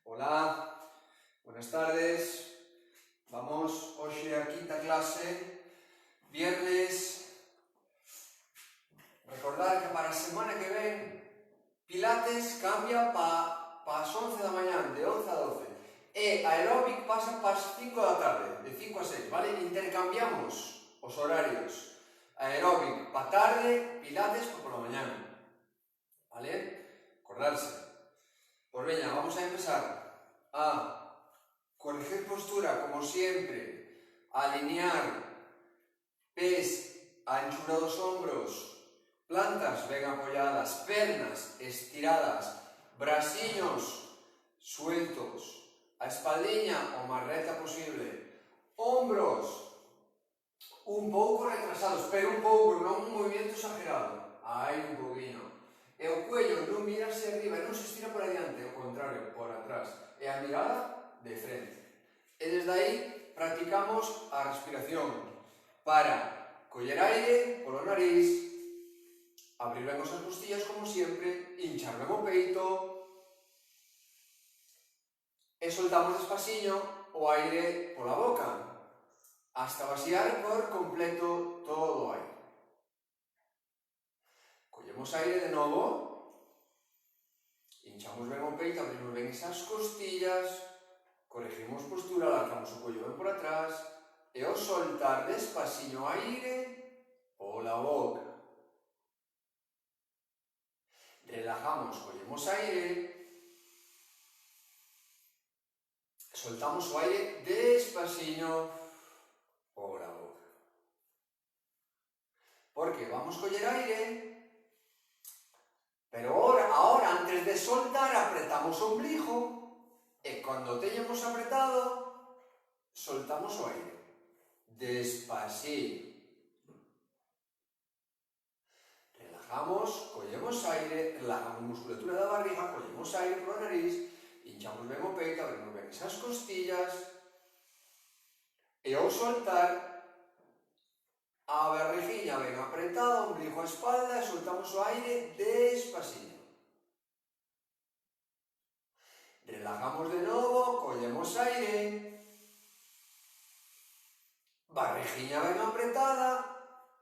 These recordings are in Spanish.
Hola, buenas tardes. Vamos hoxe a quinta clase, viernes. Recordar que para a semana que ven Pilates cambia para as 11 da mañá, de 11 a 12. E aeróbic pasa para as 5 da tarde, de 5 a 6, vale? Intercambiamos os horarios. Aeróbic para tarde, Pilates para pola mañá, vale? Acordarse. Pues veña, vamos a empezar a corregir postura, como siempre, alinear pés a anchura dos hombros, plantas ben apoyadas, pernas estiradas, brasiños sueltos, a espaldiña o máis recta posible, hombros un pouco retrasados, pero un pouco, non un movimento exagerado, aí un pouquinho. E o cuello non mira hacia arriba, non se estira por adiante, ao contrario, por atrás. E a mirada de frente. E desde aí practicamos a respiración para coller aire polo nariz, abrir ben as costillas como sempre, hinchar ben o peito e soltamos despasiño o aire pola boca hasta vaciar por completo todo o aire. Collemos aire de novo, hinchamos ben o peito, abrimos ben esas costillas, corregimos postura, alargamos o collo ben por atrás e ao soltar despasiño o aire pola boca. Relajamos, collemos aire, soltamos o aire despasiño pola boca. Porque vamos coller aire, pero ahora antes de soltar apretamos o ombligo e cando teñamos apretado soltamos o aire despasiño. Relajamos, collemos aire, relajamos a musculatura da barriga, collemos aire pola nariz, hinchamos ben o peito, abrimos ben esas costillas e ao soltar a barriguinha ben apretada, ombligo a espalda e soltamos o aire despasiño. Relajamos de novo, collemos aire, barrigiña ben apretada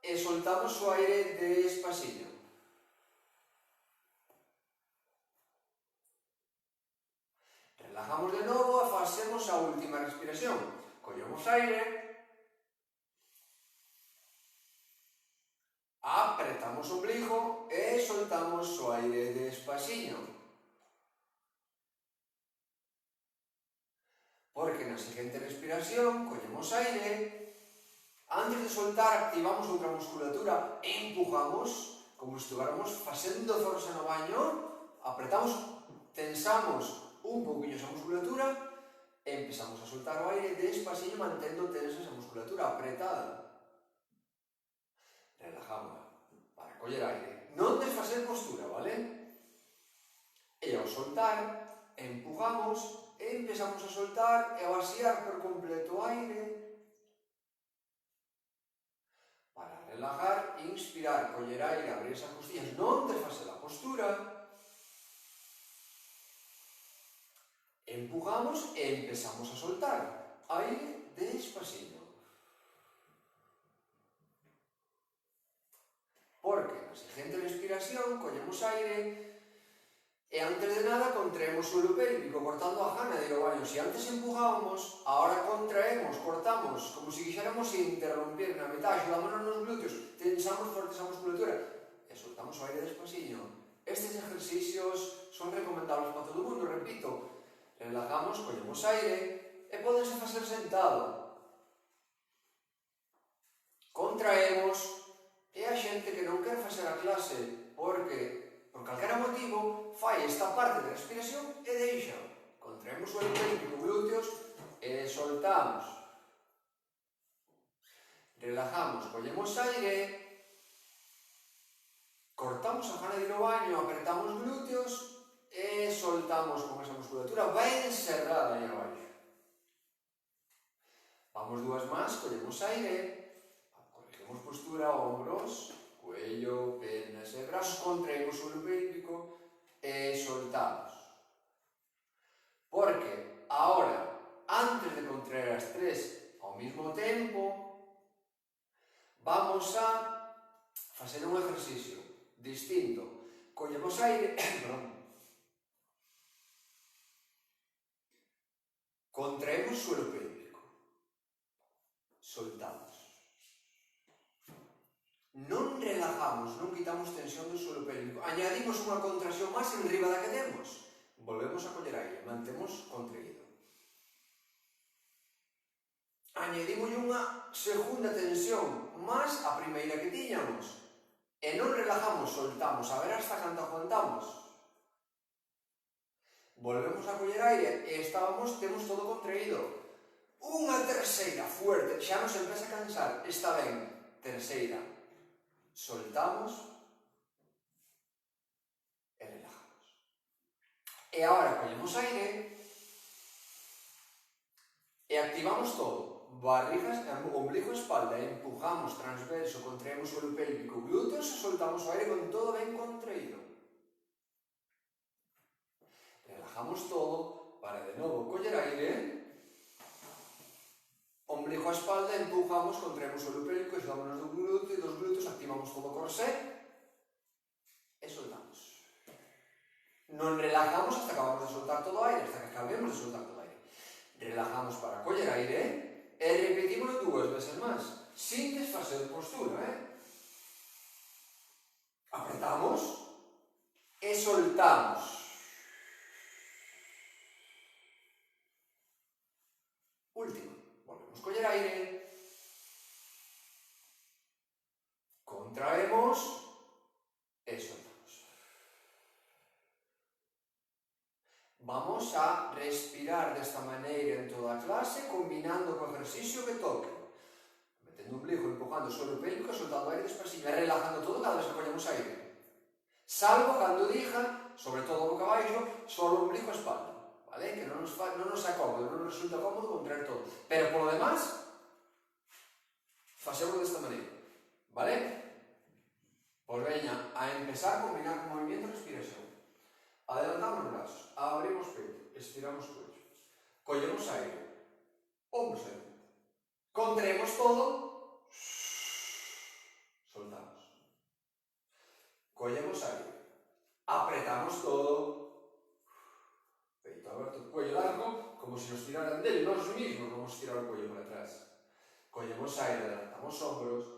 e soltamos o aire despasiño. Relajamos de novo e facemos a última respiración. Collemos aire, apretamos o ombligo e soltamos o aire despasiño. Porque na seguinte respiración collemos aire, antes de soltar activamos outra musculatura e empujamos como se estuviéramos facendo forza no baño, apretamos, tensamos un pouquinho esa musculatura e empezamos a soltar o aire despasiño mantendo tensa esa musculatura apretada. Relajamos para coller aire, non desfacer postura, vale? E ao soltar empujamos e empezamos a soltar e a vaciar por completo o aire. Para relajar, inspirar, coller aire, abrir esas costillas, non desfacer a postura. Empujamos e empezamos a soltar aire despasiño. Porque na seguinte respiración collemos aire e antes de nada contraemos o suelo pélvico cortando a gana de ir ao baño. Se antes empujábamos, ahora contraemos, cortamos, como se quixéramos interrumpir na mitad, axudámonos nos glúteos, tensamos forte esa musculatura e soltamos o aire despasiño. Estes exercicios son recomendables para todo o mundo, repito. Relajamos, collemos aire e pódense facer sentado. Contraemos e a xente que non quer facer a clase porque por calquera motivo fai esta parte de respiración e deixa. Contraemos o pélvico, glúteos e soltamos. Relajamos, collemos aire, cortamos a gana de ir ao baño, apretamos glúteos e soltamos con esa musculatura ben cerrada aí abaixo. Vamos dúas máis, collemos aire, corregimos postura, hombros, cuello, pernas e brazos, contraemos o suelo pélvico e soltamos. Porque contraer as tres ao mesmo tempo, vamos a facer un exercicio distinto. Collemos aire, contraemos o suelo pélvico, soltamos. Non relajamos, non quitamos tensión do suelo pélvico, añadimos unha contracción máis enriba da que temos, volvemos a coller aire, mantemos contraído. Añadimos unha segunda tensión máis a primeira que tiñamos e non relajamos, soltamos, a ver hasta canto aguantamos. Volvemos a coller aire e temos todo contraído. Unha terceira fuerte, xa nos empeza a cansar, está ben, terceira. Soltamos e relajamos. E agora collemos aire e activamos todo. Barrigas, ombligo, espalda, empujamos transverso, contraemos o suelo pélvico, glúteos e soltamos o aire con todo ben contraído. Relajamos todo para de novo coller aire. Ombligo a espalda, empujamos, contraemos o suelo pélvico, xogámonos dos glúteos, activamos todo o corsé e soltamos. Non relajamos hasta que acabamos de soltar todo o aire, hasta que acabemos de soltar todo o aire. Relajamos para coller aire e repetimos 2 veces máis, sin desfacer postura, Apretamos e soltamos. Última. Volvemos a coller aire, contraemos e soltamos. Vamos a respirar desta maneira en toda a clase, combinando co exercicio que toque. Metendo o ombligo, empujando o suelo pélvico, soltando aire despacito, e relajando todo cada vez que collemos aire. Salvo cando diga, sobre todo boca abaixo, só o ombligo a espalda. Vale? Que non nos é cómodo, non nos resulta cómodo contraer todo. Pero polo demás, facemos desta maneira. Vale? Pois veña, a empezar a combinar con movimiento e respiración. Adelantamos os brazos, abrimos peito, estiramos cuello. Collemos aire, ombros aire. Contraemos todo, soltamos. Collemos aire, apretamos todo, peito aberto, cuello largo, como se nos tiraran dele, nós mismos vamos tirar o cuello para atrás. Collemos aire, adelantamos hombros,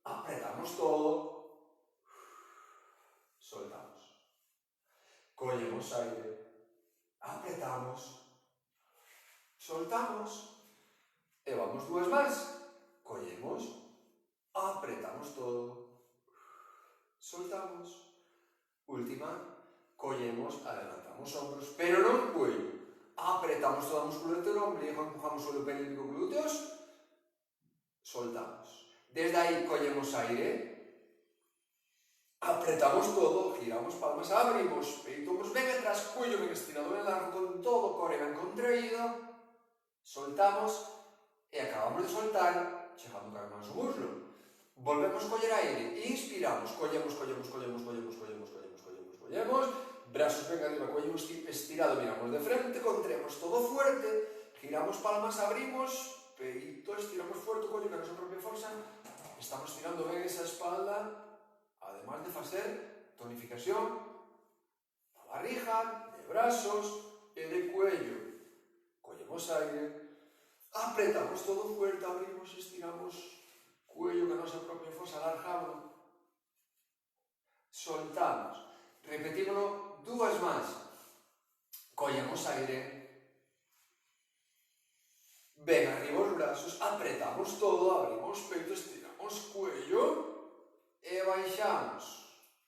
apretamos todo, soltamos. Collemos aire, apretamos, soltamos, e vamos 2 máis. Collemos, apretamos todo, soltamos. Última, collemos, adelantamos hombros, pero non cuello. Apretamos toda a musculatura do ombligo, empujamos o suelo pélvico, glúteos, soltamos. Desde aí collemos aire, apretamos todo, giramos palmas, abrimos, peito ben atrás, cuello ben estirado ben largo, con todo o core ben contraído, soltamos e acabamos de soltar, chegando cada máis o muslo. Volvemos a coller aire, inspiramos, collemos, brazos ben arriba, cuello estirado, miramos de frente, contraemos todo fuerte, giramos palmas, abrimos, peito, estiramos fuerte, collo que a nosa propia forza, estamos tirando ben esa espalda, además de facer tonificación da barriga, de brazos e de cuello. Collemos aire, apretamos todo fuerte, abrimos, estiramos cuello que a nosa propia forza, alargamos, soltamos. Repetímoslo 2 máis. Collemos aire, ben arriba os brazos, apretamos todo, abrimos peito, estiramos cuello e baixamos.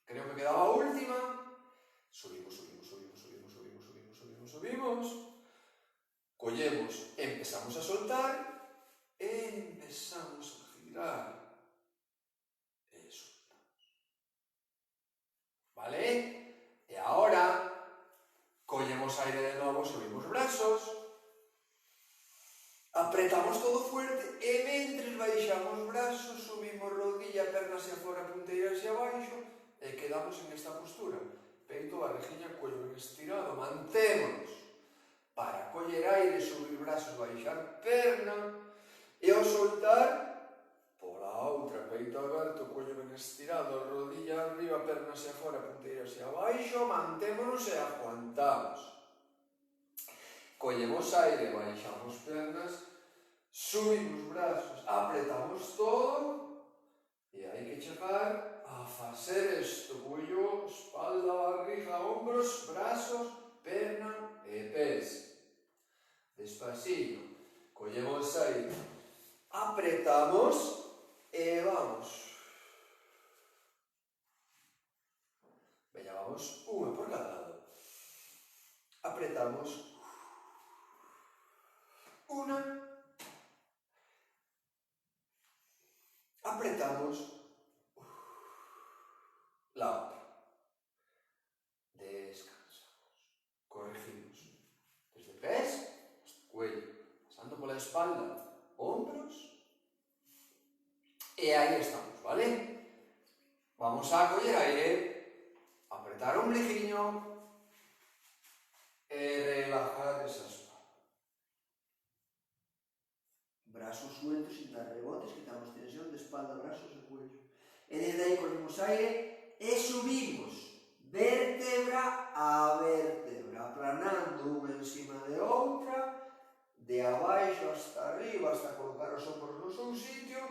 Creo que quedaba a última. Subimos. Collemos, empezamos a soltar e empezamos a girar. E soltamos. Vale? E agora collemos aire de novo, subimos brazos, apretamos todo fuerte e mentres baixamos brazos, subimos rodilla, pernas hacia fora, punteira hacia abaixo e quedamos en esta postura. Peito, barriguinha, cuello ben estirado, mantémonos para coller aire, subir brazos, baixar perna, e ao soltar, pola outra, peito aberto, cuello ben estirado, rodilla arriba, pernas hacia fora, punteira hacia abaixo, mantémonos e aguantamos. Collemos aire, baixamos pernas, subimos brazos, apretamos todo, e hai que chegar a facer isto, cuello, espalda, barriga, hombros, brazos, perna e pés. Despacito, collemos aire, apretamos e vamos. Veña, vamos unha por cada lado. Apretamos. Una. Apretamos. La otra. Descansamos. Corregimos. Desde pés hasta cuello. Pasando por la espalda. Hombros. E aí estamos, ¿vale? Vamos a coller aire. Apretar o ombliguinho. E relajar esa espalda. Brazos sueltos sin dar rebotes, quitamos tensión de espalda, brazos e cuello. E desde aí collemos aire e subimos, vértebra a vértebra, aplanando unha encima de outra, de abaixo hasta arriba, hasta colocar os ombros no seu sitio,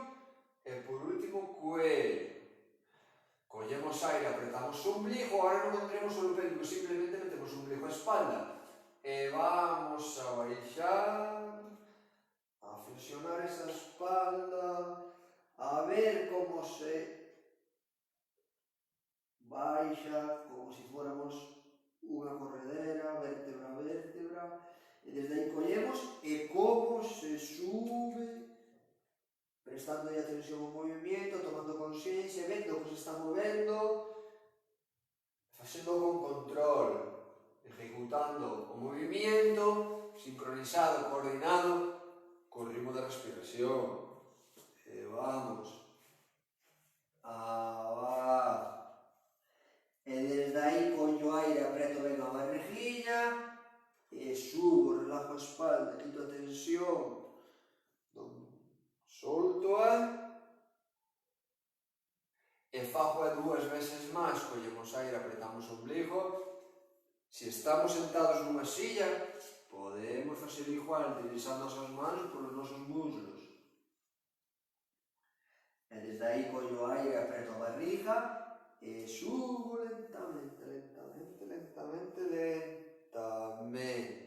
e por último, cuello. Collemos aire, apretamos o ombligo, agora non entremos o pélvico, simplemente metemos o ombligo a espalda, e vamos a baixar, a flexionar esa espalda, a ver como se baixa, como se fóramos unha corredera, vértebra a vértebra, e desde aí collemos e como se sube, prestando a atención ao movimento, tomando consciencia, vendo que se está movendo, facendo con control, ejecutando o movimento, sincronizado, coordinado, co ritmo de respiración. E vamos. Abaixo. E desde aí collo aire, apreto ben a barriguinha e subo, relajo a espalda, quito a tensión, solto-a e fago a 2 veces máis. Collemos aire, apretamos o ombligo. Se estamos sentados nunha silla, podemos facer igual, deslizando as mans polos nosos muslos. E desde aí collo aire, apreto a barriga e subo lentamente, lentamente, lentamente, lentamente.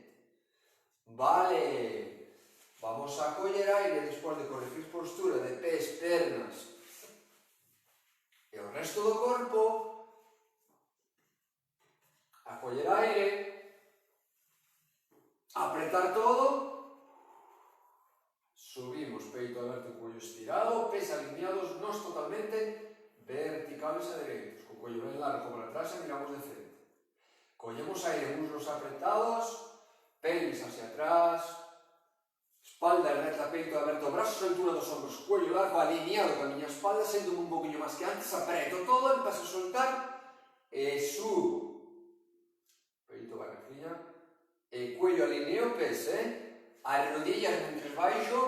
Vale, vamos a coller aire despois de corregir postura de pés, pernas e o resto do corpo, a coller aire, apretar todo, subimos, peito aberto, cuello estirado, pés alineados, nos totalmente verticales e dereitos, co cuello ben largo para atrás e miramos de frente. Collemos aire, muslos apretados, pelvis hacia atrás, espalda recta, peito aberto, brazos a altura dos ombros, cuello largo, alineado con a miña espalda, sento un poquinho máis que antes, apreto todo, empiezo a soltar e subo. Peito, barriguinha, e cuello alineo, pés, as rodillas mentres baixo,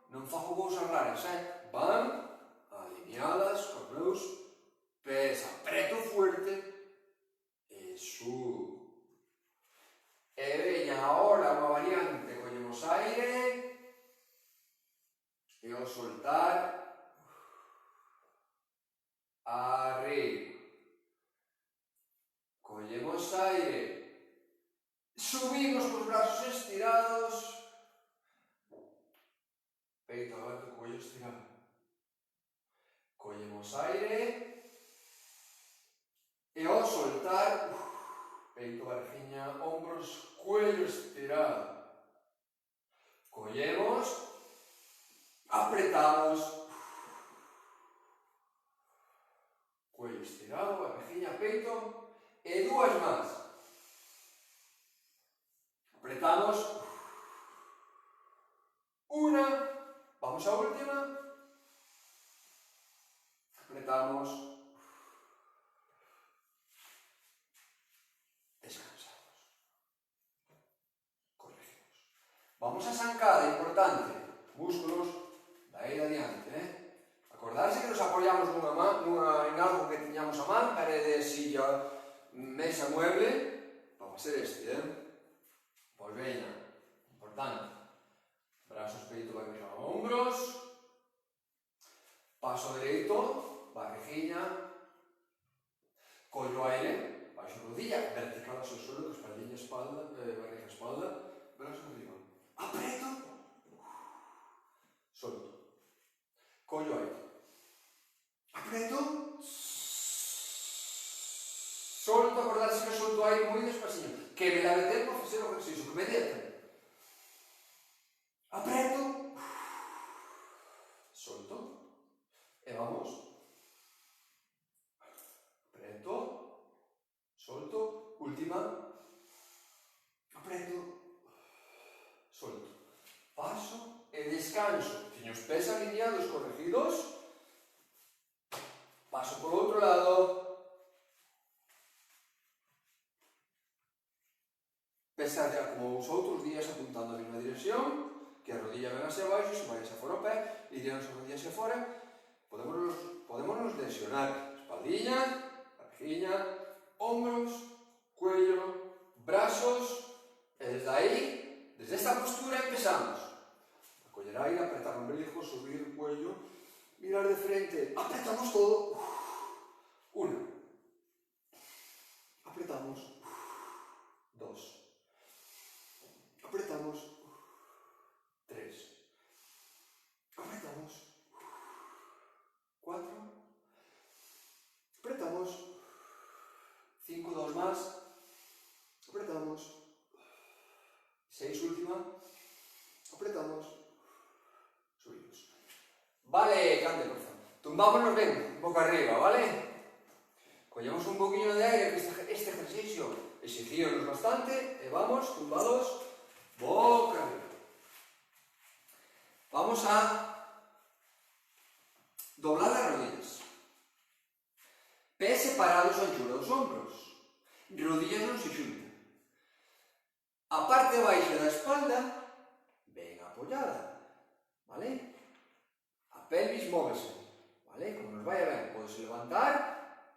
non fago cousas raras, van alineadas con meus pés, apreto fuerte e subo. E veña agora unha variante, collemos aire e ao soltar arriba. Collemos aire, subimos cos brazos estirados, peito aberto, cuello estirado. Collemos aire e ao soltar, peito, barrigiña, hombros, cuello estirado. Collemos, apretamos, cuello estirado, barrigiña, peito, e 2 máis. Apretamos, una, vamos á última, apretamos, descansamos, corregimos. Vamos a zancada, importante, músculos de aí adiante, Acordarse que nos apoyamos en algo que tiñamos a man, parede, silla, mesa, mueble, para facer este, Pois veña, importante. Brazos, peito, barriga, hombros. Paso dereito, barrigiña. Collo aire, baixo rodilla, vertical hacia o suelo, espaldilla, espalda, barriga, espalda, brazos arriba. Apreto, solto. Collo aire. Apreto, solto, acordarse que solto aire moi despaciño. Que me la dé por facer o ejercicio, que me dé tempo. Apreto, solto, e vamos. Apreto, solto, última. Apreto, solto. Paso e descanso. Teño os pés alineados, corregidos. Paso por outro lado. Pesar ya como os outros días apuntando a mesma dirección, que a rodilla ven hacia abaixo, se vai hacia fora o pé, e tiramos a rodilla hacia fora, podemos lesionar espaldilla, barrigiña, hombros, cuello, brazos, e desde aí, desde esta postura empezamos. A coller aire, apretar o ombligo, subir o cuello, mirar de frente, apretamos todo. Una. Apretamos. Dos. Apretamos. Tres. Apretamos. Cuatro. Apretamos. Cinco, dos más. Apretamos. Seis, última. Apretamos. Subimos. Vale, cante, por favor. Tumbámonos ben, boca arriba, vale? Collemos un poquinho de aire, que este ejercicio exigíonos bastante, e vamos, tumbados, boca arriba. Vamos a doblar las rodillas. Pés separados a anchura dos hombros. Rodillas non se xuntan. A parte baixa da espalda ben apoyada, vale? A pelvis móvese, vale? Como nos vaya ben, podes levantar,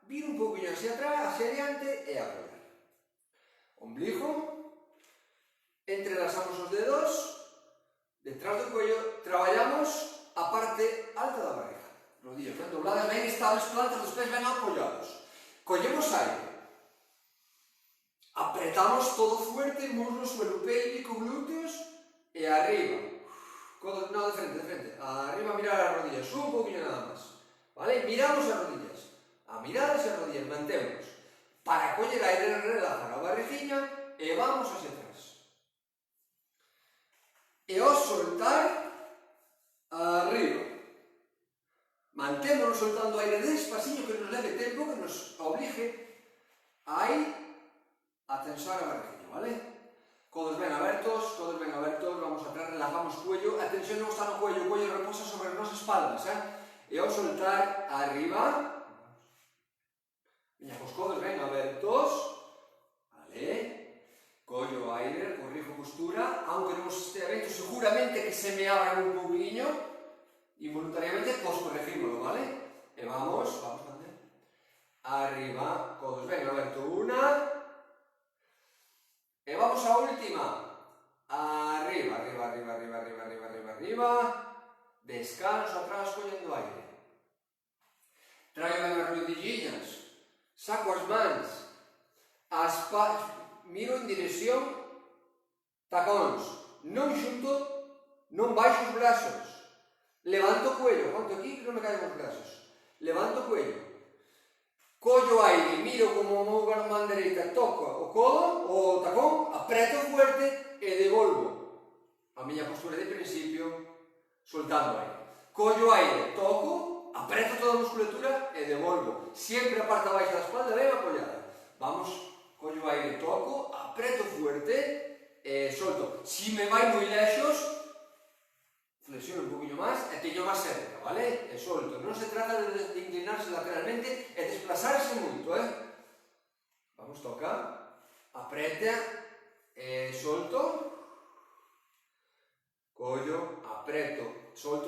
vir un poquinho hacia atrás, hacia adiante e apoyar. Ombligo, entrelazamos os dedos, detrás do cuello, traballamos a parte alta da barriga. Rodillas ben dobladas, ben estables, plantas dos pés ben apoyados. Collemos aire. Apretamos todo fuerte, muslo, suelo pélvico, glúteos e arriba. Codos, no, de frente. Arriba mirar as rodillas, un poquinho nada máis. Vale? Miramos as rodillas. A mirar as rodillas, mantemos. Para coller aire, relajar a barrigiña e vamos hacia atrás. E ao soltar, arriba. Mantémonos soltando aire despacillo, que nos leve tempo, que nos obligue a ir a tensar a barrigiña, vale? Codos ben abertos, vamos atrás, relajamos cuello, a tensión non está no cuello, o cuello reposa sobre as nosas espaldas, E ao soltar, arriba, veña, cos codos ben abertos, vale? Collo aire, corrijo postura, aunque non este aberto, seguramente que se me abra un poquinho, involuntariamente, pois corregímoslo, vale? E vamos, arriba, codos ben aberto, una, e vamos á última, arriba, descanso atrás collendo aire. Traio ben as rodilliñas, saco as mans, miro en dirección tacóns, non xunto, non baixo os brazos, levanto o cuello, conto aquí que non me caen os brazos, levanto o cuello, collo aire, miro como o meu man dereita toca o codo, o tacón, apreto fuerte e devolvo a miña postura de principio, soltando aire. Collo aire, toco, apreto toda a musculatura e devolvo. Sempre a parte baixa da espalda ben apoyada. Vamos, collo aire, toco, apreto fuerte e solto. Si me vai moi lexos, flexiono un poquinho máis e teño máis cerca, vale? E solto. Non se trata de inclinarse lateralmente e desplazarse moito, Vamos, toca, apreta e solto.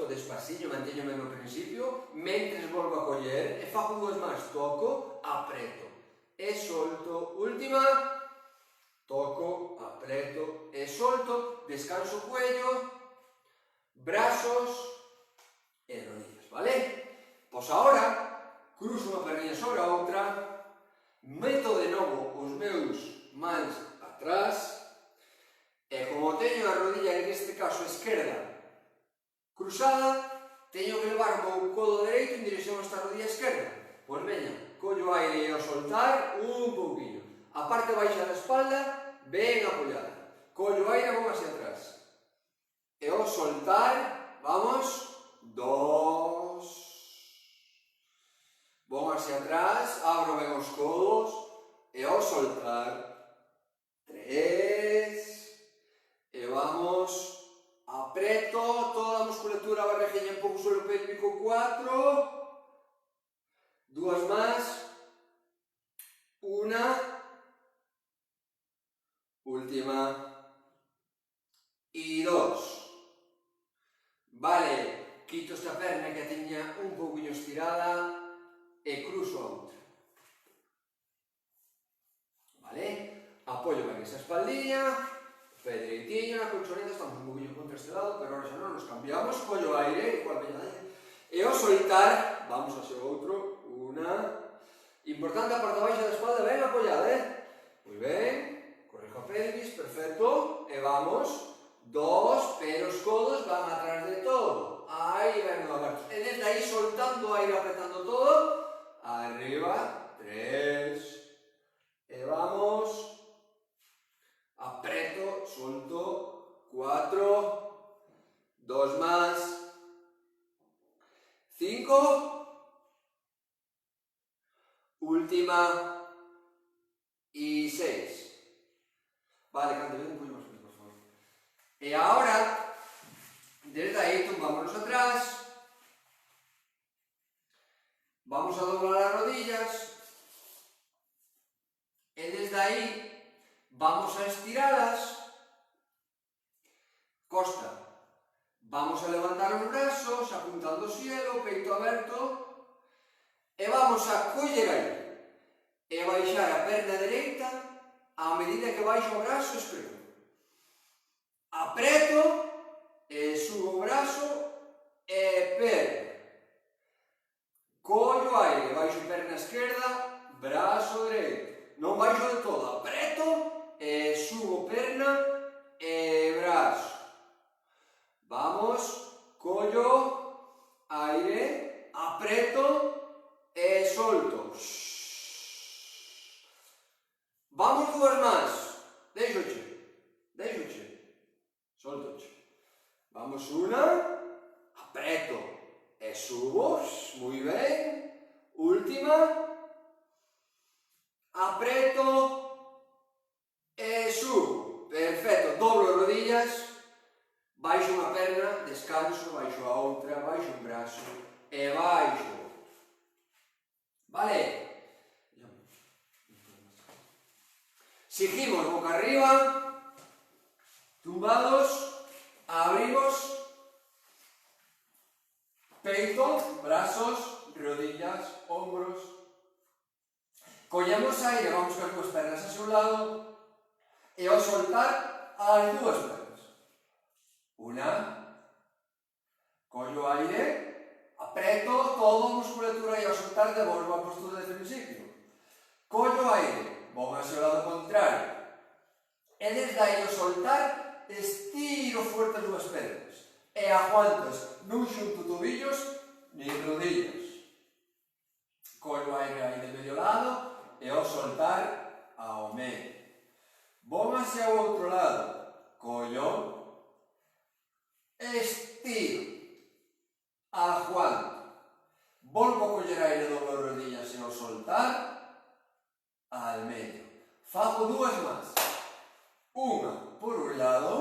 despaciño, mantéñome no principio, mentres volvo a coller, e fago dúas máis, toco, apreto, e solto, última, toco, apreto, e solto, descanso o cuello, brazos e rodillas, vale? Pois agora, cruzo unha perniña sobre a outra, meto de novo os meus mans atrás, e como teño a rodilla, en este caso esquerda, cruzada, teño que levar o meu codo dereito en dirección a esta rodilla esquerda. Pois veña, collo aire e ao soltar un pouquinho. A parte baixa da espalda ben apoiada. Collo aire e vou hacia atrás. E ao soltar, vamos, 2. Vou hacia atrás, abro ben os codos e ao soltar, 3. E vamos, apreto toda a musculatura, a barriguinha, un pouco suelo pélvico, 4. Dúas máis. Una. Última. E 2. Vale, quito esta perna que a tiña un pouquinho estirada e cruzo a outra. Vale? Apoio ben esa espaldilla. Pé dereitiño, na colchoneta, estamos un poquinho contra este lado, pero ahora xa non nos cambiamos, collo aire, igual peñada, e ao soltar, vamos hacia o outro, una, importante a parte baixa da espalda ben apoiada, moi ben, corrijo a pelvis, perfecto, e vamos, 2, pero os codos van atrás de todo, aí ben abertos, e desde aí soltando o aire, apretando todo, arriba, 3, e vamos, apreto, solto, 4, 2 más, 5, última y 6. Vale, cante, ven un poquito más fuerte, por favor. Y ahora, desde ahí tumbámonos atrás, vamos a doblar las rodillas, y desde ahí vamos a estirarlas, costa, vamos a levantar os brazos, apuntando ao cielo, peito aberto, e vamos a coller aí, e baixar a perna dereita a medida que baixo o brazo esquerdo. Apreto, e subo o brazo, e perna. Collo aire, baixo perna esquerda, brazo dereito. Non baixo de todo, apreto, e subo perna e brazo. Vamos, collo, aire, apreto e solto. Vamos dúas máis. Deixoche, soltoche. Vamos unha, apreto e subo, moi ben. Última, apreto e subo. Perfecto, doblo as rodillas, baixo unha perna, descanso, baixo a outra, baixo un brazo e baixo. Vale? Seguimos boca arriba, tumbados, abrimos, peito, brazos, rodillas, hombros. Collemos aire, vamos con as dúas pernas hacia un lado e ao soltar as dúas pernas. Una, collo aire, apreto toda a musculatura e ao soltar devolvo a postura desde o principio. Collo aire, vou hacia o lado contrario. E desde aí ao soltar, estiro fuerte as dúas pernas. E aguantas, non xunto tobillos nin rodillas. Collo aire aí de medio lado e ao soltar ao medio. Vou hacia o outro lado. Collo, estiro, aguanto. Volvo a coller aire, doblo as rodillas e ao soltar al medio. Fago dúas máis. Unha por un lado,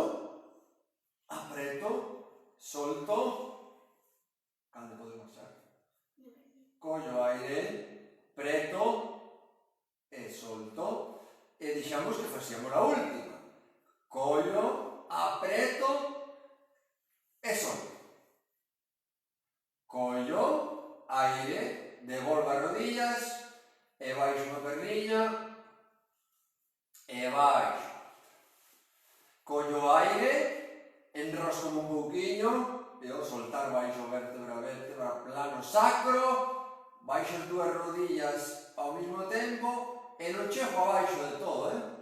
apreto, solto, cando podes marchar. Collo aire, preto e solto, e deixamos que facíamos a última. Collo, apreto e solto. perniña e baixo. Collo aire, enrosco un pouquiño e ao soltar baixo vértebra a vértebra, plano sacro, baixo as dúas rodillas ao mesmo tempo e non chego abaixo de todo,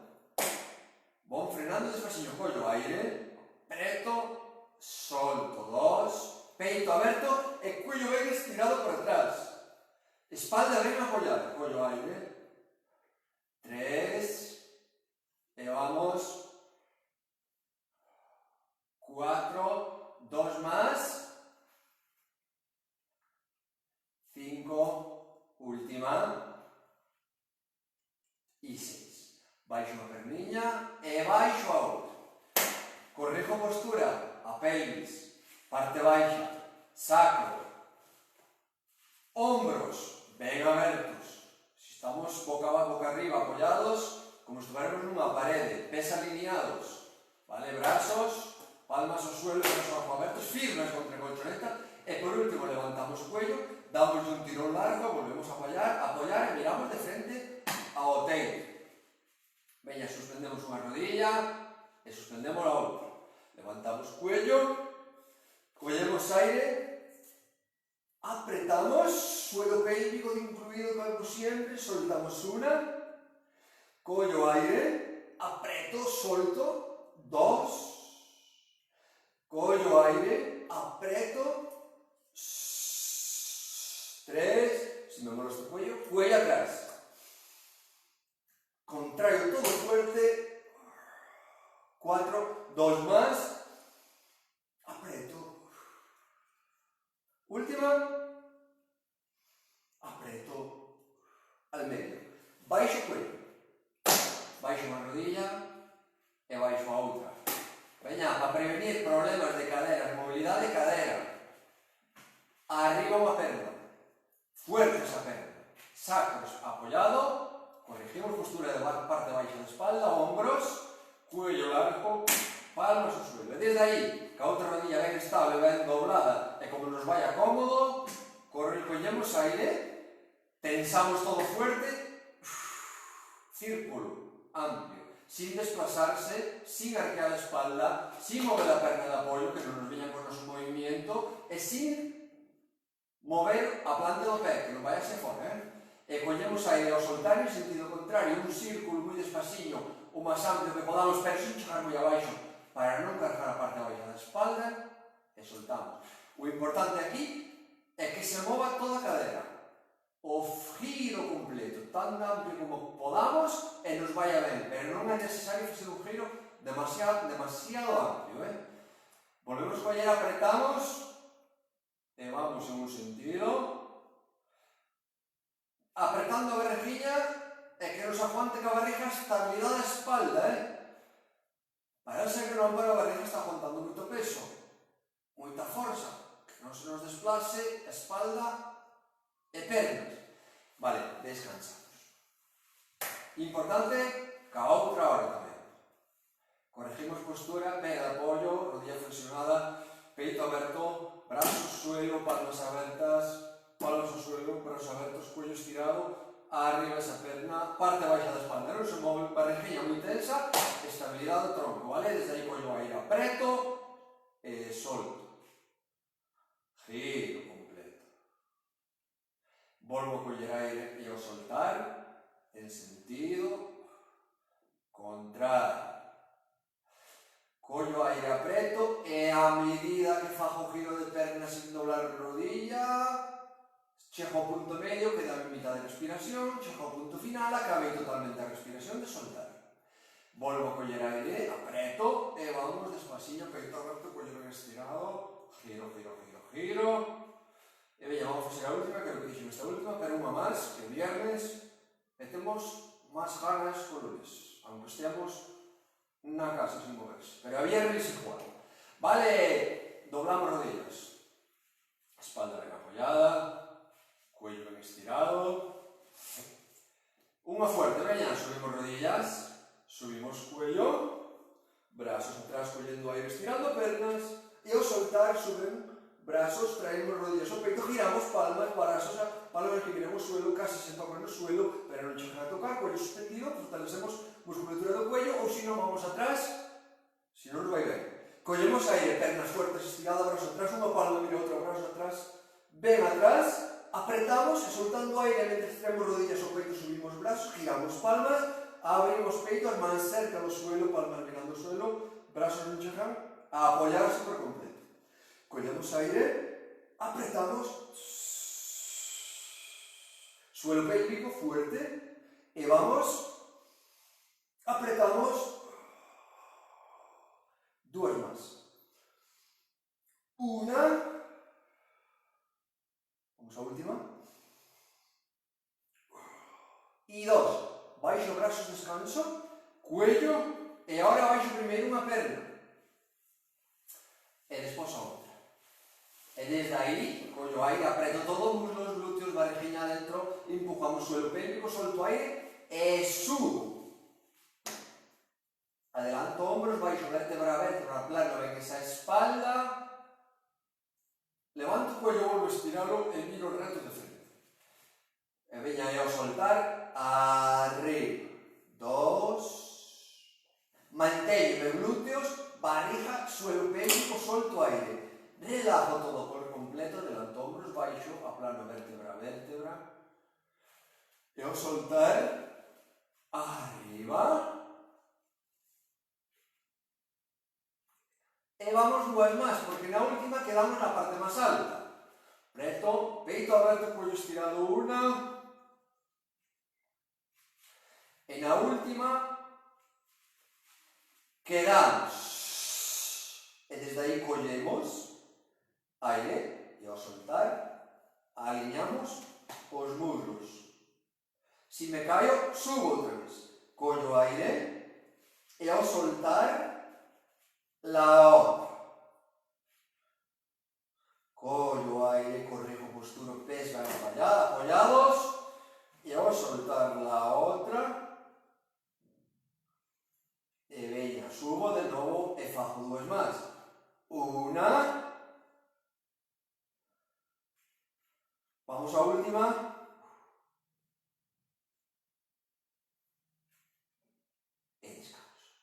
Vou frenando despacito, collo aire, preto, solto, 2, peito aberto e cuello ben estirado por atrás. Espalda ben apoyada, collo aire, 3, e vamos, 4, 2 más, 5, última, y 6. Baixo a perniña e baixo a outra. Corrijo postura, a pelvis, parte baixa, sacro, hombros ben abertos. Si estamos boca abajo, boca arriba, apoyados, como si estuviéramos nunha parede, pés alineados, vale? Brazos, palmas ao suelo, brazos abajo abertos, firmes contra a colchoneta, e por último levantamos o cuello, damos un tirón largo, volvemos a apoyar e miramos de frente ao teito. Veña, suspendemos unha rodilla e suspendemos a outra. Levantamos o cuello, collemos aire, apretamos, suelo pélvico incluído como siempre, soltamos una, collo aire, apreto, solto, 2, collo aire, apreto, 3, si me muevo este cuello, cuello atrás. Contrario todo fuerte, 4, 2 más, apreto, última, apreto, al medio, baixo cuello, baixo unha rodilla e baixo a outra. Veña, para prevenir problemas de cadera, mobilidade de cadera, arriba unha perna, fuerte esa perna, sacros apoyado, corregimos postura de parte baixa da espalda, hombros, cuello largo, palmas ao suelo. E desde aí, que a outra rodilla ben estable, ben doblada, e como nos vaya cómodo, collemos aire, tensamos todo fuerte, círculo amplio, sin desplazarse, sin arquear a espalda, sin mover a perna de apoyo, que non nos veña con noso movimiento, e sin mover a planta do pé, que non vai hacia fora, E collemos aire ao soltar en sentido contrario, un círculo moi despaciño, o máis amplio que podamos, pero sin chegar moi abaixo, para non cargar a parte baixa da espalda, e soltamos. O importante aquí é que se mova toda a cadera, o giro completo, tan amplio como podamos, e nos vaya ben, pero non é necesario facer un giro demasiado amplio, Volvemos a coller, apretamos, e vamos en un sentido, apretando a barriguilla e que nos aguante que a barriga a estabilidade da espalda, Parece que non, pero a barriga está aguantando moito peso, moita forza, que non se nos desplace a espalda e pernas. Vale, descansamos. Importante que a outra hora tamén. Corregimos postura, pé de apoio, rodilla flexionada, peito aberto, brazos suelo, palmas abertas, palmas ao suelo, brazos abertos, cuello estirado, arriba esa perna, parte baixa da espalda, non se move, barriguilla moi tensa, estabilidade do tronco, vale? Desde aí collo aire apreto e solto. Giro completo. Volvo a coller aire e ao soltar, en sentido contrario. Collo aire apreto e a medida que fago o giro de perna sin doblar rodilla, chego ao punto medio, queda a mitad de respiración, chego ao punto final, acabei totalmente a respiración de soltar. Volvo a coller aire, apreto e vamos despaciño, peito aberto, collo ben estirado, giro, giro, giro, giro. E veña, vamos a facer a última, creo que dixen esta última, pero unha máis, que é viernes, e temos máis ganas co lunes, aunque esteamos na casa sin moverse, pero a viernes igual. Vale, doblamos rodillas, espalda ben apoyada, cuello ben estirado, unha fuerte, veña, subimos rodillas, subimos cuello, brazos atrás collendo aire, estirando pernas, e ao soltar suben brazos, traemos rodillas ao peito, giramos palmas, palmas que miremos o suelo, casi sentados no suelo, pero non chegar a tocar, cuello suspendido, fortalecemos musculatura do cuello, ou se non vamos atrás, se non nos vai ben. Collemos aire, pernas fuertes, estirada, brazo atrás, unha palma mira outra, brazo atrás, ben atrás, apretamos e soltando aire mentre tenemos rodillas ou peito, subimos brazos, giramos palmas, abrimos peito, as mans cerca do suelo, palmas mirando o suelo, brazos non chegan a apoyarse por completo. Collemos aire, apretamos, suelo pélvico fuerte, e vamos, apretamos, dúas más. Una, vamos a última, y dos. Baixo brazos, descanso, cuello, e ahora baixo primeiro unha perna, e despois a outra. E desde aí, collo aire, apreto todo, muslos, glúteos, barrigiña adentro, empujamos suelo pélvico, solto aire, e subo. Adelanto hombros, baixo vértebra a vértebra, plano ben esa espalda, levanto o cuello, volvo a estiralo e miro reto de frente. E veña aí ao soltar, arriba, dos, mantéñome glúteos, barriga, suelo pélvico, solto aire. Relajo todo por completo, adelanto hombros, baixo, aplano vértebra a vértebra. E ao soltar, arriba. E vamos dúas máis, porque na última quedamos na parte máis alta. Preto, peito aberto, cuello estirado, unha. E na última, quedamos. E desde aí collemos aire, e ao soltar, aliñamos os muslos. Se me caio, subo outra vez. Collo aire, e ao soltar, la otra. Collo aire, corrijo postura, pés van apoyados, e ao soltar la outra, e veña, subo de novo e fago dúas máis. Una. Vamos á última. E descanso.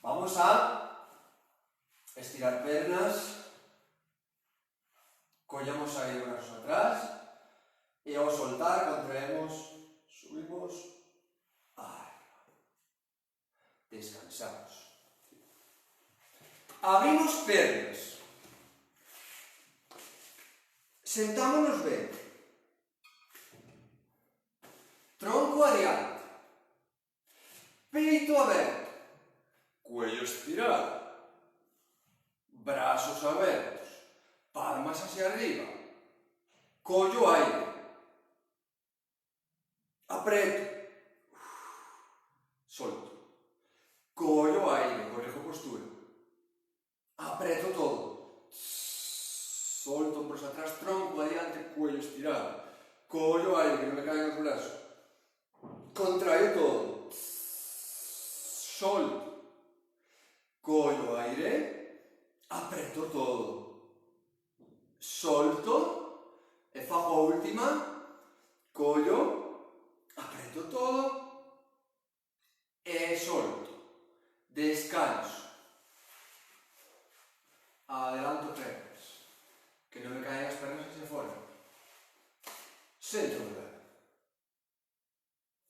Vamos a estirar pernas. Collamos aí brazos atrás. E ao soltar, contraemos, subimos, arriba. Descansamos. Abrimos pernas. Sentámonos ben. Tronco adiante. Peito aberto. Cuello estirado. Brazos abertos. Palmas hacia arriba. Collo aire. Apreto. Solto. Collo aire. Corrijo postura. Apreto todo. Solto hombros atrás, tronco adiante, cuello estirado. Collo aire, que non me caigan os brazos. Contraio todo. Solto. Collo aire. Apreto todo. Solto. E fago a última. Collo. Apreto todo. E solto. Descanso. Adelanto pernas. Que non me caen as pernas hacia fora. Sento o lugar.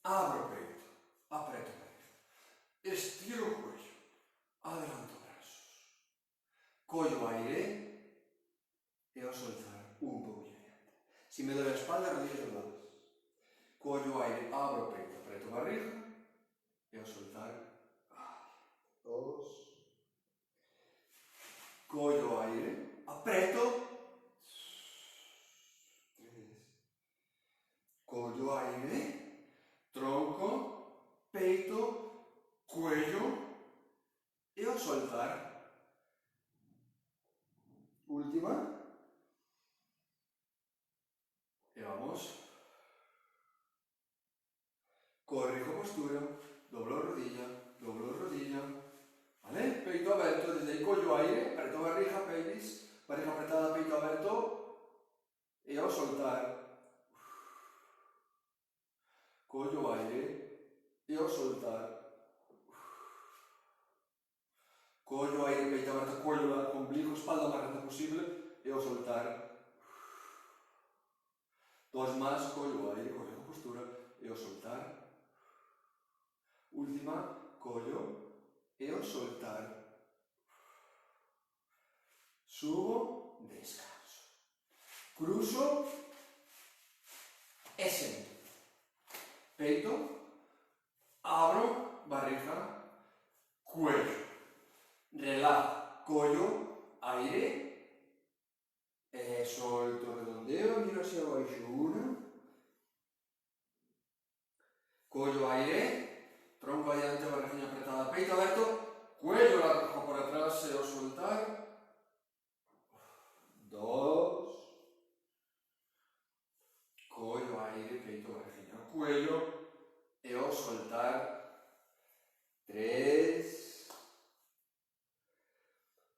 Abro o peito. Apreto o peito. Estiro o cuello. Adelanto brazos. Collo aire. E ao soltar, un pouquinho adiante. Se me doy a espalda, rodillas dobladas. Collo aire, abro o peito. Apreto a barriga. E ao soltar, dos. Collo aire. Apreto. Collo aire, tronco, peito, cuello, e ao soltar, última, e vamos, corrijo postura, doblo rodilla, vale? Peito aberto, desde aí collo aire, apreto barriga, pelvis, barriga apretada, peito aberto, ao soltar, collo o aire, e ao soltar, collo o aire, peito aberto, collo o ombligo, espalda o máis reta posible, e ao soltar, dos máis, collo o aire, corrijo postura, e ao soltar, última, collo, e ao soltar, subo, descanso, cruzo, e sento, peito, abro, barriga, cuello, relajo, collo, aire, solto, redondeo, miro hacia abaixo, una, collo, aire, tronco adiante, barriga apretada, peito aberto, cuello largo por atrás, e ao soltar, dos, collo, aire, peito, barriga, cuello, e ao soltar, tres,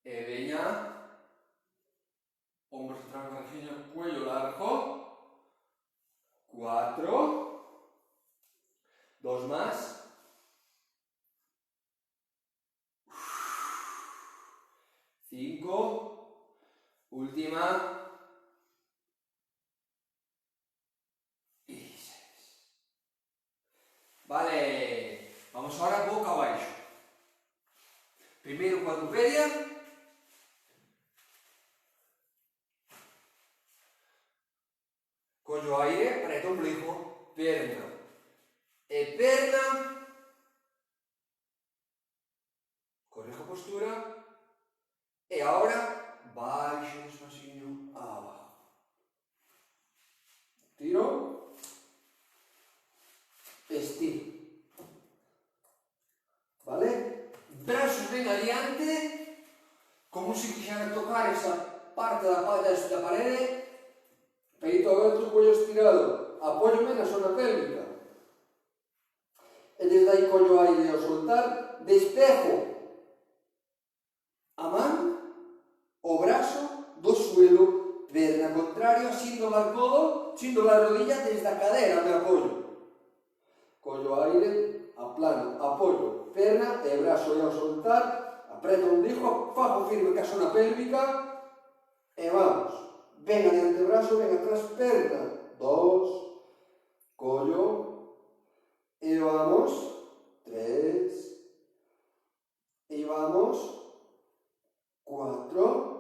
e veña, hombros atrás, barriga, cuello largo, cuatro, dos más, cinco, última, y seis. Vale, vamos ahora boca abaixo. Primeiro cuadrupedia, collo aire, apreto o ombligo, perna e perna, corrijo postura, e ahora baixo despaciño abajo. Tiro, estiro. Vale? Brazos ben adiante, como se quixera tocar esa parte da parede, peito aberto, cuello estirado, apóyome na zona pélvica. E desde aí collo aire ao soltar, despejo a man, o brazo do suelo, perna contraria, sin doblar codo, sin doblar rodilla, desde a cadera me apoyo. Collo aire, aplano, apoyo, perna e brazo, e ao soltar, apreto o ombligo, fago firme ca zona pélvica, e vamos. Ven adiante brazo, ven atrás perna, dos, collo, e vamos, tres, e vamos, cuatro,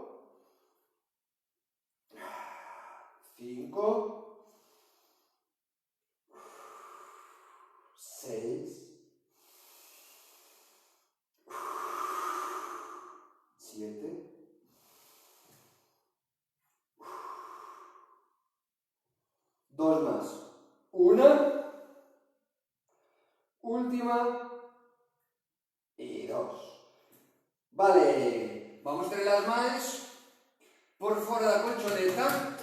cinco, seis, siete, dos más, una, última y dos. Vale, vamos a tener las manos por fora da colchoneta,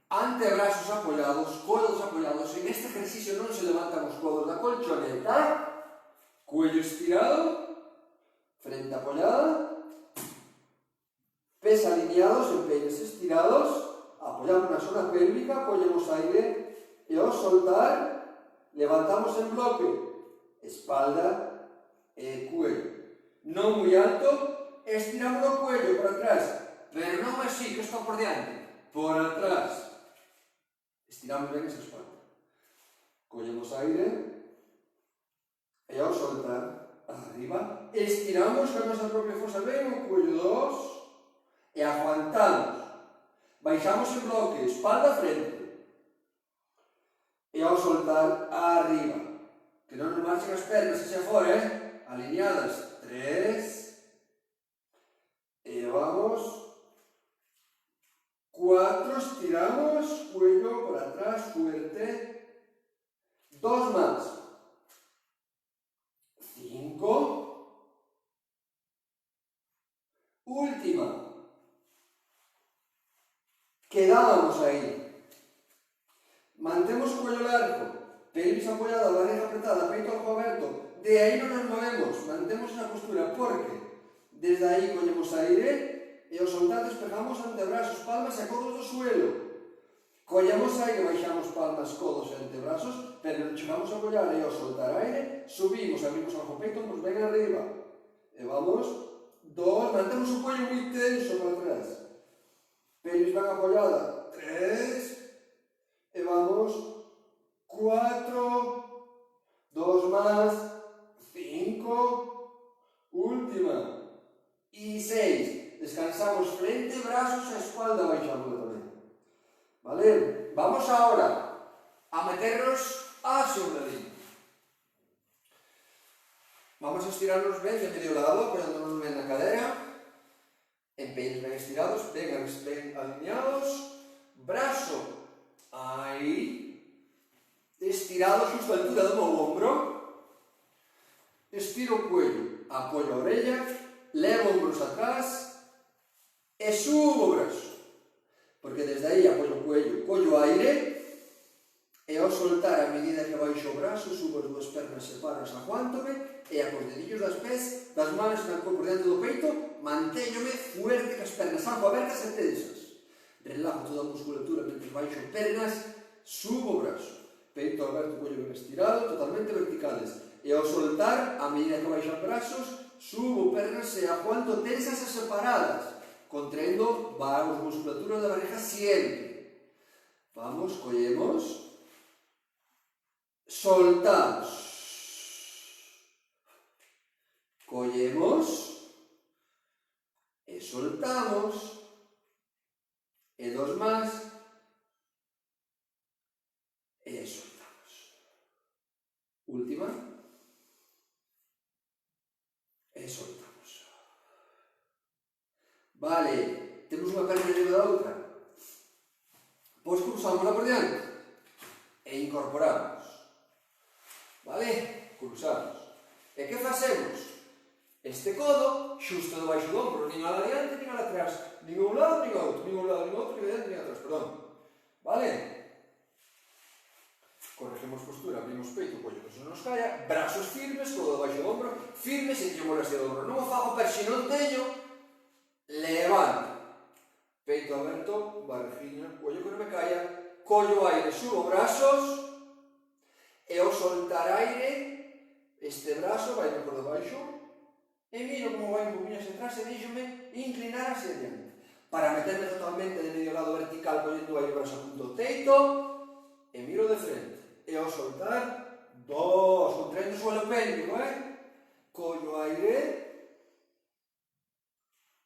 antebrazos apoyados, codos apoyados. En este ejercicio non se levantan os codos da colchoneta, cuello estirado, frente apoyada, pés alineados, empeines estirados, apoyamos na zona pélvica, collemos aire e ao soltar levantamos en bloque, espalda e cuello. Non moi alto, estiramos o cuello para atrás, pero non así que está por diante, por atrás. Estiramos ben esa espalda. Collemos aire e ao soltar, arriba, estiramos con a nosa propia forza ben o cuello, dos, e aguantamos. Baixamos en bloque, espalda frente. E ao soltar, arriba. Que non nos marchen as pernas hacia fora, alineadas. Tres. E vamos. Cuatro, estiramos, cuello por atrás, fuerte. Dos más. Cinco. Última. Quedábamos aí. Mantemos o cuello largo, pelvis apoyada, barriga apretada, peito algo aberto. De aí non nos movemos, mantemos esa postura porque desde aí collemos aire e ao soltar despegamos antebrazos, palmas e codos do suelo. Collemos aire, baixamos palmas, codos e antebrazos, pero non chegamos a collar e ao soltar aire, subimos, abrimos o peito, nos ven arriba. E vamos, 2, mantemos o cuello moi tenso para atrás. Pelvis ben apoiada, 3, e vamos, 4, 2 más, 5, última, e 6. Descansamos frente, brazos e espalda, baixamos tamén. Vale? Vamos ahora a meternos hacia un ladito. Vamos a estirarnos ben de medio lado, apoyándonos ben na cadera, empeños ben estirados, ben alineados, brazo aí, estirado justo a altura do meu ombro, estiro o cuello, apoio a orella, levo ombros atrás e subo o brazo, porque desde aí apoio o cuello, collo aire e ao soltar a medida que baixo o brazo, subo as duas pernas separadas, aguántome e a cos dedillos das pés, das manos na por dentro do peito, mantéñome fuerte cas pernas algo abertas e tensas. Relajo toda a musculatura mentre baixo pernas, subo o brazo. Peito aberto, cuello ben estirado, totalmente verticales. E ao soltar, a medida que baixo os brazos, subo pernas e aguanto tensas e separadas, contraendo a musculatura da barriga sempre. Vamos, collemos, soltamos, collemos e soltamos, e 2 más, e soltamos. Última, e soltamos. Vale, temos unha perna arriba da outra. Pois cruzamos por diante e incorporamos. Vale? Cruzamos. E que facemos? Este codo xusto debaixo do ombro, nin ala adiante, nin ala atrás, nin a un lado, nin a outro, nin a un lado, nin a outro, nin adiante, nin atrás, perdón. Vale? Corregimos postura, abrimos peito, cuello que se non nos caia, brazos firmes, codo debaixo do ombro, firmes e teño molestia do ombro. Non o fago, pero se non teño, levanto. Peito aberto, barrigiña, cuello que non me caia, collo aire, subo brazos, e ao soltar aire, este brazo vai por debaixo, e miro como vai un poquinho hacia atrás e deixome inclinar hacia adiante. Para meterme totalmente de medio lado vertical, collendo aire, brazo junto ao teito, e miro de frente. E ao soltar, 2, contraendo o suelo pélvico, collo aire,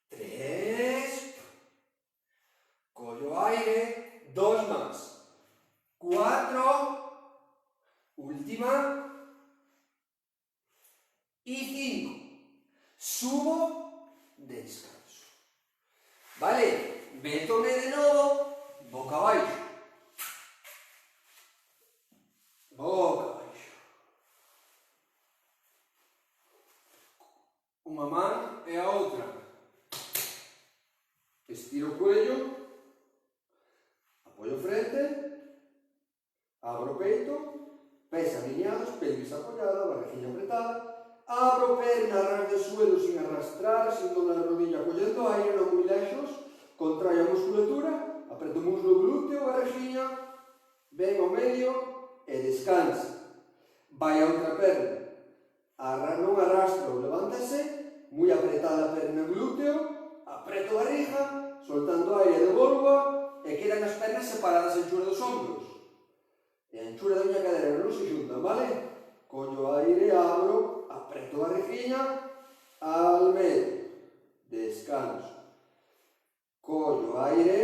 3, collo aire, 2 más, 4, última, y 5. Subo, descanso. Vale, métome de novo, boca abaixo. Boca abaixo. Unha man e a outra. Estiro o cuello, apoio frente, abro o peito, pés alineados, pelvis apoiada, barriguinha apretada, abro perna a ras de suelo sin arrastrar, sin doblar a rodilla, collendo aire, non moi lexos, contraio a musculatura, apreto o muslo glúteo, barriguinha, ven ao medio e descansa. Vai a outra perna, non arrastro, levántase, moi apretada a perna glúteo, apreto a barriga, soltando aire de volva e quedan as pernas separadas a anchura dos ombros. E a anchura da miña cadera non se xuntan, vale? Collo aire, abro, apreto a barriguinha, al medio, descanso. Collo aire,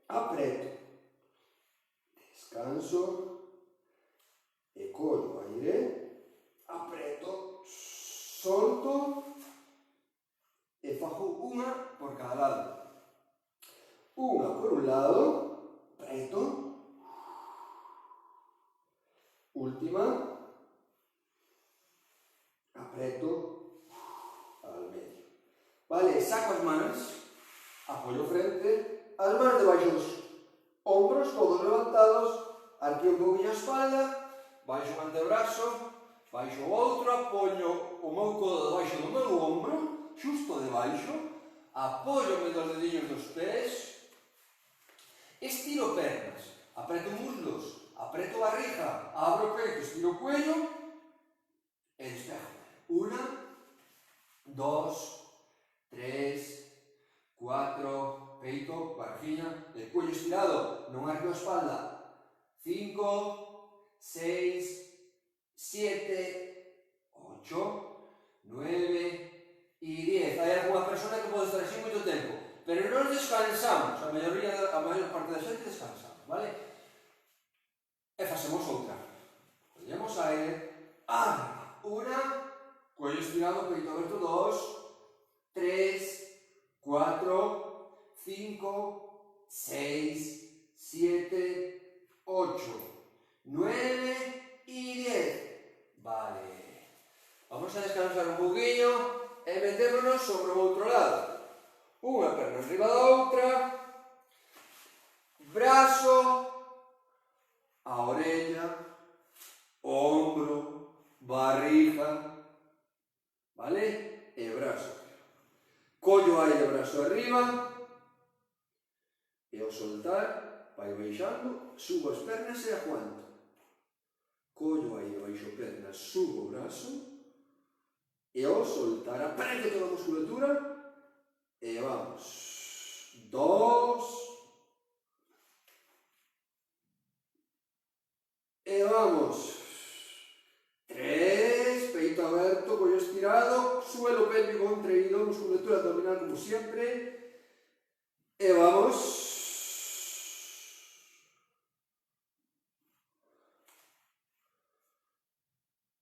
apreto, descanso, e collo aire, apreto, solto, e fago unha por cada lado. Unha por un lado, preto, última, apreto, al medio. Vale, saco as mans, apoio frente, as mans debaixo dos ombros, todos levantados, arqueo un poquinho a espalda, baixo o antebrazo, baixo o outro, apoio o meu codo debaixo do meu ombro, xusto debaixo, apóyome dos dediños dos pés, estiro pernas, apreto muslos, apreto barriga, abro peito, estiro cuello e despejo. 1, 2, 3, 4, peito, barriga, el cuello estirado, non arqueo a espalda. 5, 6, 7, 8, 9 y 10. Hai alguna persona que pode estar así moito tempo, pero non descansamos, a maior parte da xente descansamos, vale? E facemos outra. Collemos aire, arriba, 1, cuello estirado, peito aberto, 2, 3, 4, 5, 6, 7, 8, 9 y 10. Vale. Vamos a descansar un poquinho e metémonos sobre o outro lado. Unha perna arriba da outra, brazo, a orella, ombro, barriga, vale? E brazo. Collo aire, brazo arriba, e ao soltar, vai baixando, subo as pernas e aguanto. Collo aire, baixo pernas, subo o brazo, e ao soltar, apreto toda a musculatura, e vamos. 2, e vamos. 3, peito aberto, cuello estirado, suelo pélvico contraído, musculatura abdominal como siempre. E vamos.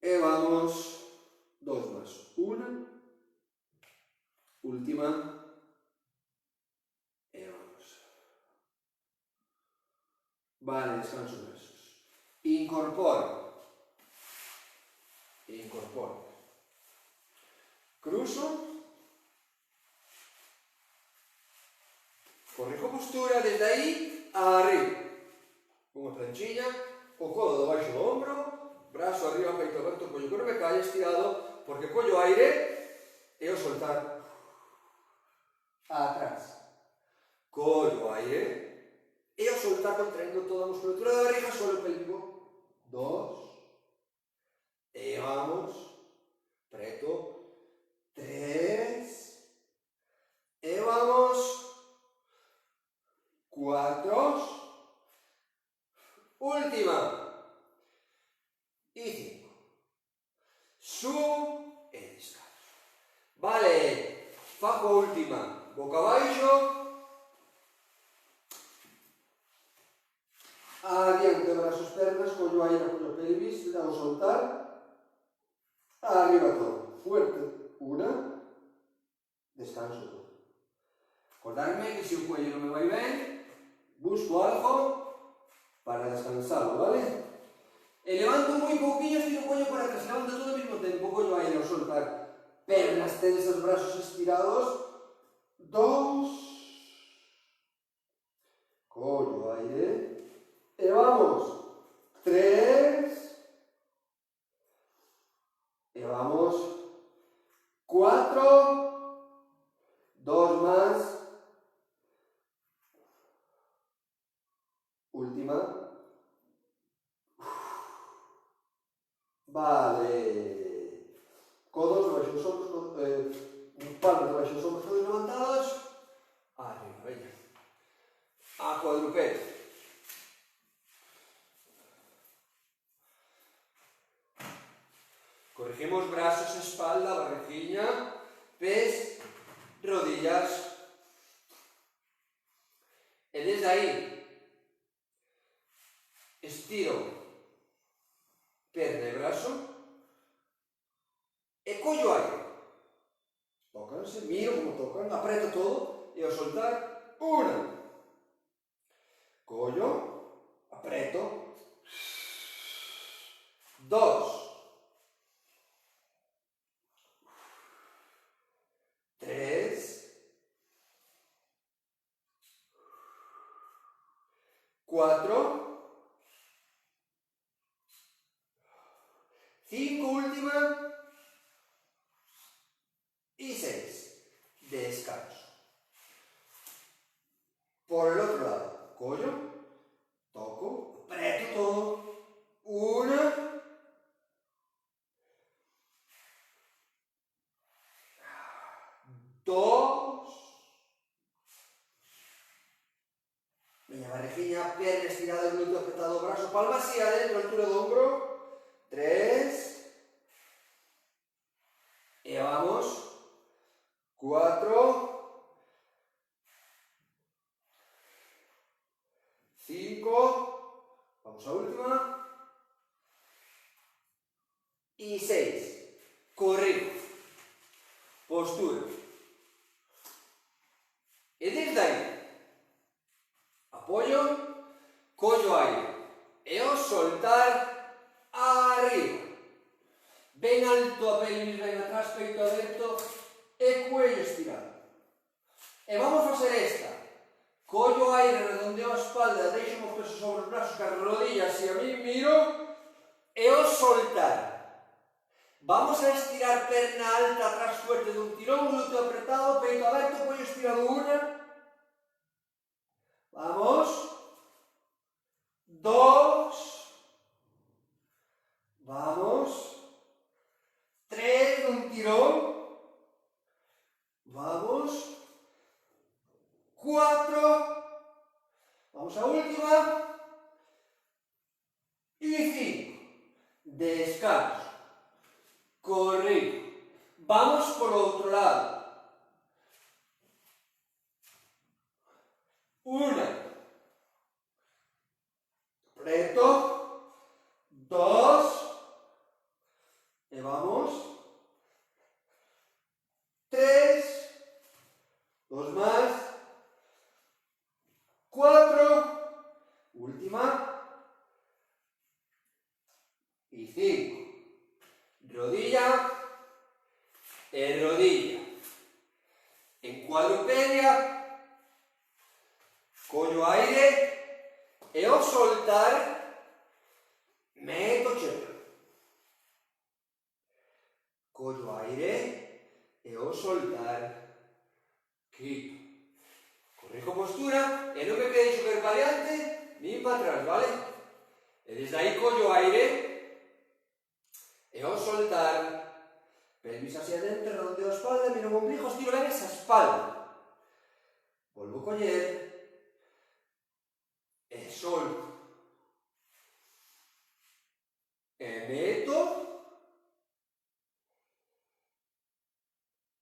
E vamos. 2 más. 1. Última. E vamos. Vale, descanso brazos. Incorporo. Incorporo. Cruzo. Corrijo postura desde aí a arriba. Unha planchilla, o codo debaixo do ombro, brazo arriba, peito aberto, collo que non me cae, estirado, porque collo aire e o soltar atrás. Collo aire e o soltar contraendo toda a musculatura da barriga, suelo pélvico. 2, e vamos, preto, 3, e vamos, 4, última, y 5. Subo e descanso. Vale, fago a última, boca abaixo, adiante, brazos, pernas, collo aire, collo pelvis, ao soltar, arriba todo, fuerte, 1, descanso todo. Acordarme que se o cuello non me vai ben, busco algo para descansarlo, ¿vale? E levanto moi pouquinho, estiro o cuello para atrás, levanto todo ao mesmo tempo, collo aire ao soltar, pernas tensas, brazos estirados, 2, collo aire, e vamos, 3, e vamos, 4, 2 más, última. Vale. Codos debaixo dos ombros, palmas debaixo dos ombros, todos levantados. Arriba, veña. A cuadruped. Corregimos brazos, espalda, barriguinha, pés, rodillas. E desde aí, estiro perna e brazo, e collo aire. Tócanse, miro como tocan, apreto todo, e ao soltar, 1. Collo, apreto, 2. 3. 4. 5, última, y 6. Descanso. 2. Veña, barrigiña, perna estirada, glúteo apretado, brazo, palma hacia adentro, altura do hombro. 3. E vamos. 4. 5. Vamos a última. Y 6. Corrijo. Postura. E desde aí, apoyo, collo aire. E ao soltar, arriba. Ben alto a pelvis, ben atrás, peito aberto e cuello estirado. E vamos facer esta. Collo aire, redondeo a espalda, deixo os pesos sobre os brazos, cargo rodillas e a mí miro. E ao soltar, vamos a estirar perna alta, atrás fuerte de un tirón, glúteo apretado, peito aberto, cuello estirado. 1. Vamos. 2. Vamos. 3 de un tirón. Vamos. 4. Vamos a última. Y 5. Descanso. Corrijo. Vamos por outro lado. 1. Preto. 2. E vamos. 3. 2 más. 4. Última. Y 5. Rodilla. E rodilla. En cuadrupedia. Collo aire. E ao soltar, meto chepa. Collo aire. E ao soltar, quito. Corrijo postura e non me quedei super variante nin para atrás, vale? E desde aí collo aire e ao soltar, pelvis hacia adentro, redondeo a espalda, miro o ombligo, estiro ben esa espalda. Volvo a coller e solto. E meto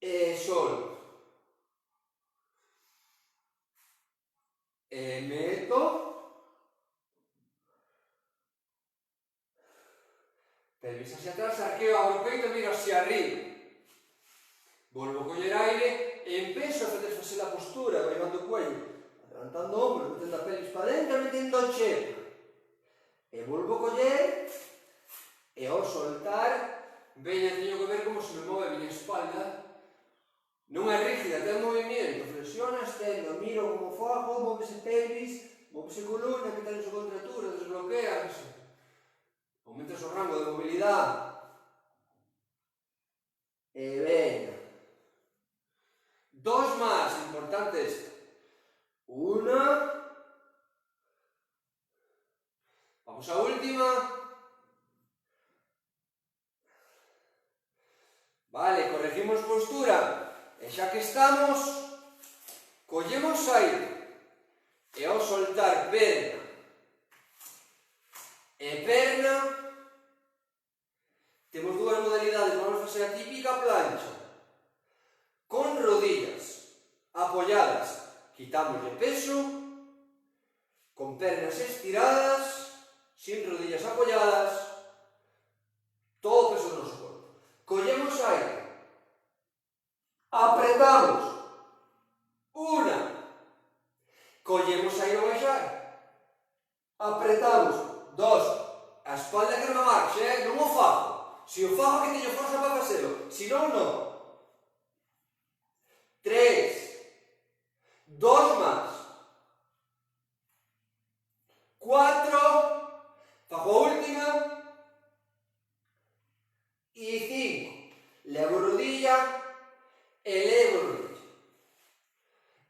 e solto. E meto pelvis hacia atrás, arqueo, abro o peito e miro hacia arriba. Volvo a coller aire e empezo a facer a postura, bailando o cuello, levantando ombros, metendo a pelvis para dentro, metendo o chepa. E volvo a coller e ao soltar, veña, teño que ver como se me move a miña espalda. Non é rígida, ten movimiento, flexiona, estendo, miro como fago, móvese pelvis, móvese columna, quitanse contratura, desbloqueanse, aumenta o rango de mobilidade. E venga. 2 más, importante esta. 1. Vamos a última. Vale, corregimos postura. E xa que estamos, collemos aire. E ao soltar perna e perna, temos dúas modalidades. Vamos facer a típica plancha. Con rodillas apoyadas, quitamos de peso, con pernas estiradas, sin rodillas apoyadas, todo o peso do noso corpo. Collemos aire, apretamos, 1, collemos aire ao baixar, apretamos, 2, a espalda que non marche, non o fago. Se o fago que teño forza para facelo, se non, non. 3, 2 más, 4, fago a última, y 5, levo rodilla, elevo rodilla.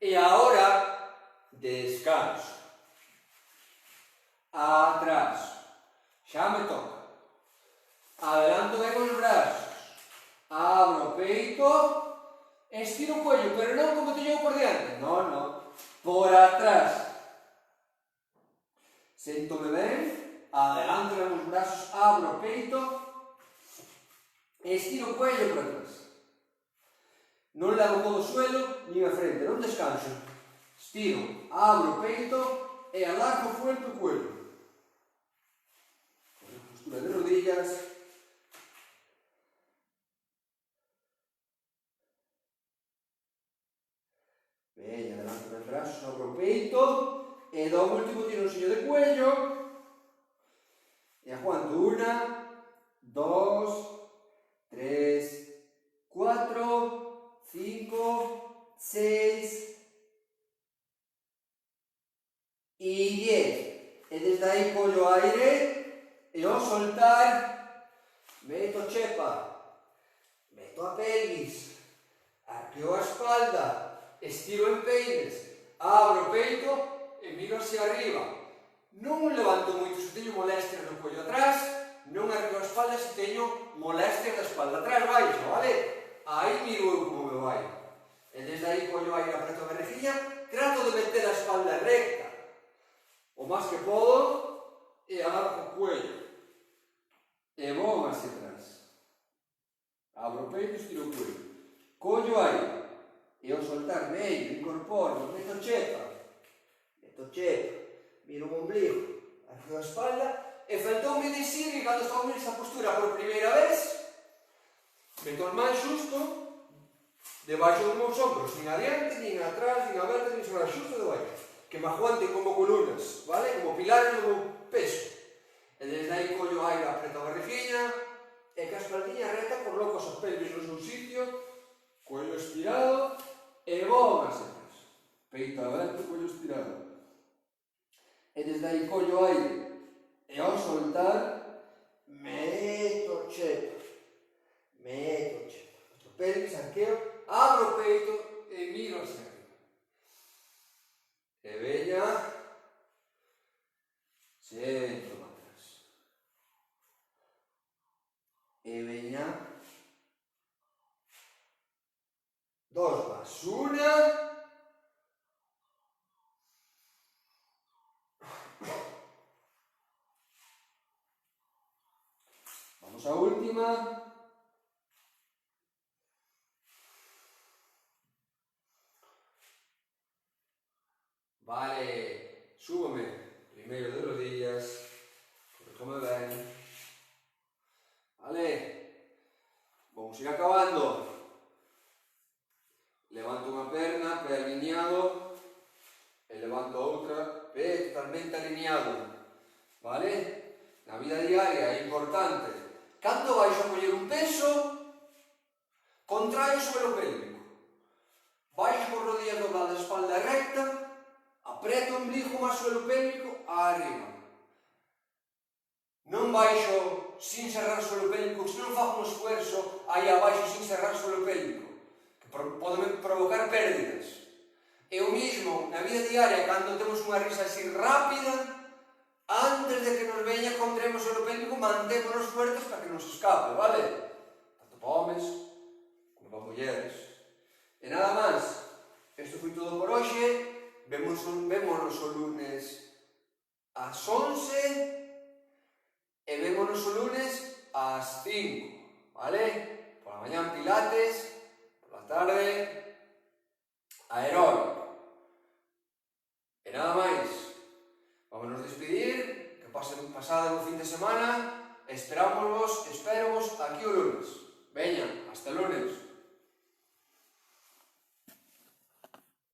E agora, descanso. Atrás, xa me toca. Adelanto ben os brazos, abro o peito Estiro o cuello, pero non como te llevo por diante. No, no. Por atrás. Séntome ben, adelante os brazos, abro o peito, estiro o cuello por atrás. Non levo todo o suelo, nin a frente, non descanso. Estiro, abro o peito e alargo fuerte o cuello. Postura de rodillas. Veña, adelante os brazos, abro o peito e dou o último tironcillo de cuello e aguanto 1, 2, 3, 4, 5, 6 e 10. E desde aí collo aire e ao soltar meto a chepa, meto a pelvis, arqueo a espalda, estiro en peines, abro o peito e miro hacia arriba. Non levanto moito se teño molestias no cuello atrás, non arqueo a espalda se teño molestias da espalda atrás baixa, vale? Aí miro eu como me vai. E desde aí collo aire, apreto a barriguilla, trato de meter a espalda recta o máis que podo e alargo o cuello. E vou hacia atrás. Abro o peito e estiro o cuello. Collo aire. E ao soltar medio, incorporo, meto chepa, miro o ombligo, arqueo a espalda e faltoume dicir que cando estou nesta postura por primeira vez meto as mans xusto debaixo dos meus ombros, nin adiante, nin atrás, nin aberto, nin sobre xusto debaixo, que me aguanten como columnas, vale? Como pilares do meu peso. E desde aí collo aire, apreto a barriguinha e que a espaldinha reta coloco as pelvis no seu sitio, cuello estirado e vou hacia atrás. Peito aberto, cuello estirado. E desde aí collo aire e ao soltar meto chepa, outro pelvis, arqueo, abro o peito e miro hacia arriba. E veña, sento para atrás. E veña, 2 más, 1. Vamos a última. Vale, súbome primeiro de rodillas, corríjame ben. Vale, vamos ir acabando. Levanto unha perna, pé alineado, e levanto outra, pé totalmente alineado. Vale? Na vida diaria é importante. Cando vais a coller un peso, contrae o suelo pélvico. Vais con rodillas dobladas, espalda recta, apreto o ombligo máis suelo pélvico arriba. Non baixo sin cerrar o suelo pélvico, se non fago un esfuerzo aí abaixo sin cerrar o suelo pélvico, que pode provocar pérdidas. E o mismo na vida diaria, cando temos unha risa así rápida, antes de que nos veña contraemos o suelo pélvico, mantémonos fuertes para que nos escape, vale? Tanto para homes como para mulleres. E nada máis, isto foi todo por hoxe. Vémonos o lunes ás 11 e vémonos o lunes ás 5, vale? Por la mañá pilates, por la tarde aeróbico. E nada máis, vámonos despedir, que pasen pasado un fin de semana, esperámosvos aquí o lunes. Veña, hasta el lunes.